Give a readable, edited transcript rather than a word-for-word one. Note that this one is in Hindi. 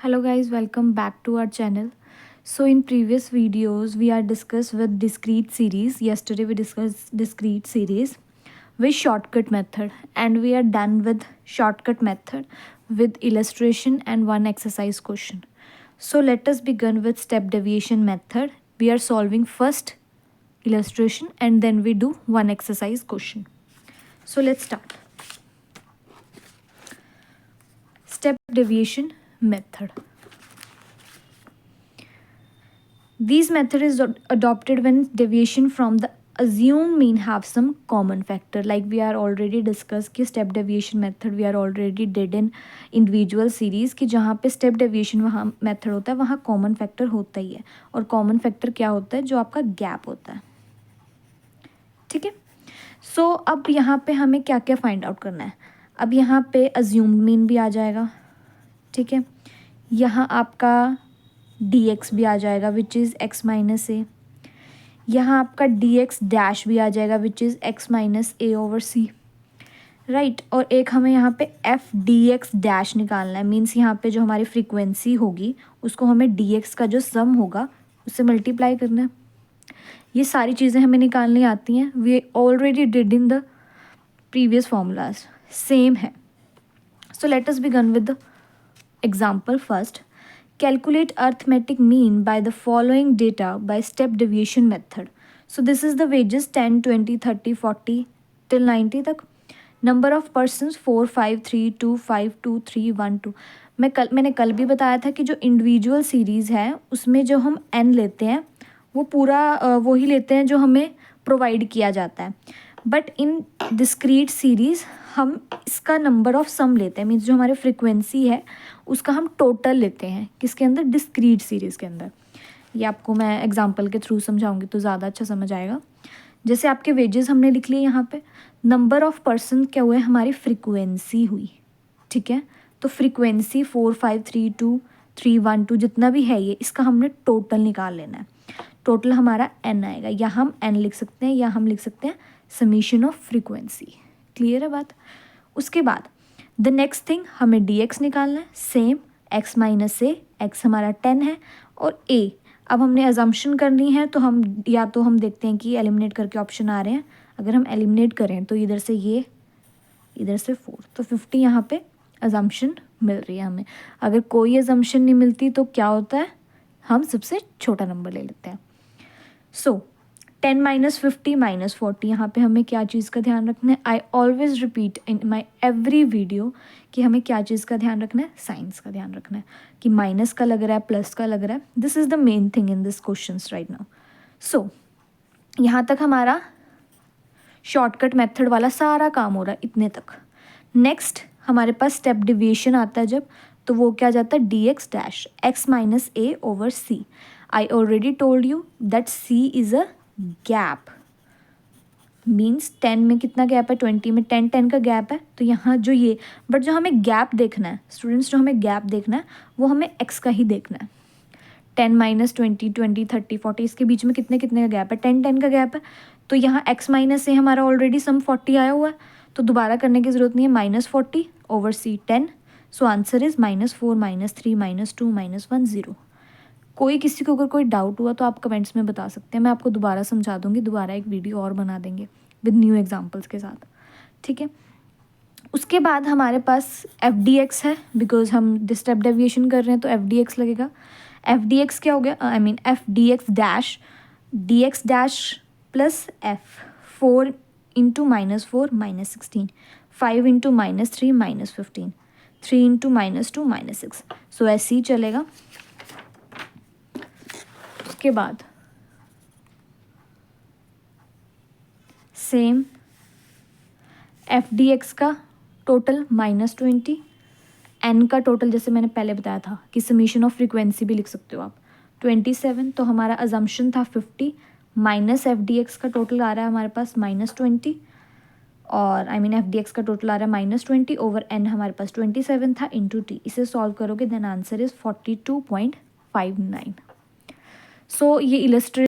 Hello guys, welcome back to our channel. So in previous videos we are discussed with discrete series. Yesterday we discussed discrete series with shortcut method and we are done with shortcut method with illustration and one exercise question. So let us begin with step deviation method. We are solving first illustration and then we do one exercise question. So let's start. Step deviation method. This method is adopted when deviation from the assumed mean have some common factor. Like we are already discussed कि step deviation method we are already did in individual series कि जहाँ पे step deviation वहाँ method होता है वहाँ common factor होता ही है. और common factor क्या होता है? जो आपका gap होता है. ठीक है. सो अब यहाँ पे हमें क्या क्या फाइंड आउट करना है. अब यहाँ पे assumed mean भी आ जाएगा. ठीक है. यहाँ आपका dx भी आ जाएगा which is x minus A. यहाँ आपका dx डैश भी आ जाएगा which is x minus A over C. Right. और एक हमें यहाँ पे f dx डैश निकालना है. मीन्स यहाँ पे जो हमारी फ्रीक्वेंसी होगी उसको हमें dx का जो सम होगा उससे मल्टीप्लाई करना है. ये सारी चीज़ें हमें निकालनी आती हैं. We already did in the previous formulas. Same है. So let us begin with the example first. Calculate arithmetic mean by the following data by step deviation method. So this is the wages 10, 20, 30, 40 till 90 तक. Number of persons 4, 5, 3, 2, 5, 2, 3, 1, 2. मैंने कल भी बताया था कि जो इंडिविजुअल सीरीज़ है उसमें जो हम n लेते हैं वो पूरा वो ही लेते हैं जो हमें प्रोवाइड किया जाता है. बट इन डिस्क्रीट सीरीज़ हम इसका नंबर ऑफ सम लेते हैं. मीन्स जो हमारी फ्रिक्वेंसी है उसका हम टोटल लेते हैं. किसके अंदर? डिस्क्रीट सीरीज़ के अंदर. ये आपको मैं एग्जांपल के थ्रू समझाऊंगी तो ज़्यादा अच्छा समझ आएगा. जैसे आपके वेजेस हमने लिख लिए यहाँ पे. नंबर ऑफ पर्सन क्या हुए? हमारी फ्रिक्वेंसी हुई. ठीक है. तो फ्रिक्वेंसी 4, 5, 3, 2, 3, 1, 2 जितना भी है ये इसका हमने टोटल निकाल लेना है. टोटल हमारा n आएगा. या हम n लिख सकते हैं या हम लिख सकते हैं समीशन ऑफ फ्रीक्वेंसी. क्लियर है बात? उसके बाद द नेक्स्ट थिंग हमें dx निकालना है. सेम x माइनस ए. x हमारा 10 है और a अब हमने अजम्पशन करनी है तो हम या तो हम देखते हैं कि एलिमिनेट करके ऑप्शन आ रहे हैं. अगर हम एलिमिनेट करें तो इधर से ये इधर से 4 तो 50 यहाँ पे अजम्पशन मिल रही है हमें. अगर कोई अजम्पशन नहीं मिलती तो क्या होता है? हम सबसे छोटा नंबर ले लेते हैं. सो 10 माइनस 50 माइनस 40 यहाँ पे हमें क्या चीज़ का ध्यान रखना है? I always repeat in my every video कि हमें क्या चीज़ का ध्यान रखना है? साइंस का ध्यान रखना है कि माइनस का लग रहा है प्लस का लग रहा है. This is the main thing in this question right now. So यहाँ तक हमारा शॉर्टकट मेथड वाला सारा काम हो रहा है इतने तक. नेक्स्ट हमारे पास स्टेप डिविएशन आता है जब तो वो क्या जाता है? D X dash X minus A over C. I already told you that C is a gap. Means 10 में कितना गैप है? 20 में 10 का गैप है. तो यहाँ जो ये बट जो हमें गैप देखना है स्टूडेंट्स, जो हमें गैप देखना है वो हमें x का ही देखना है. 10 माइनस 20, 20, 30, 40 इसके बीच में कितने कितने का गैप है? 10 का गैप है. तो यहाँ x माइनस से हमारा ऑलरेडी सम 40 आया हुआ है तो दोबारा करने की ज़रूरत नहीं है. -40 over C 10. So answer is -4, -3, -2, -1, 0. कोई किसी को अगर कोई डाउट हुआ तो आप कमेंट्स में बता सकते हैं. मैं आपको दोबारा समझा दूंगी. दोबारा एक वीडियो और बना देंगे विद न्यू एग्जांपल्स के साथ. ठीक है. उसके बाद हमारे पास एफ डी एक्स है. बिकॉज हम स्टेप डेविएशन कर रहे हैं तो एफ डी एक्स लगेगा. एफ डी एक्स क्या हो गया? I mean F D X dash plus F 4 into -4 -16, 5 into -3 -15, 3 into -2 -6. सो ऐसे ही चलेगा. उसके बाद सेम एफ डी एक्स का टोटल -20, एन का टोटल जैसे मैंने पहले बताया था कि समीशन ऑफ फ्रीक्वेंसी भी लिख सकते हो आप 27. तो हमारा अजम्पशन था 50 माइनस एफ डी एक्स का टोटल आ रहा है हमारे पास -20 और I mean F D x का टोटल आ रहा है -20 ओवर एन हमारे पास 27 था इंटू टी. इसे सॉल्व करोगे देन आंसर इज़ 42.59. सो ये इलस्ट्रेट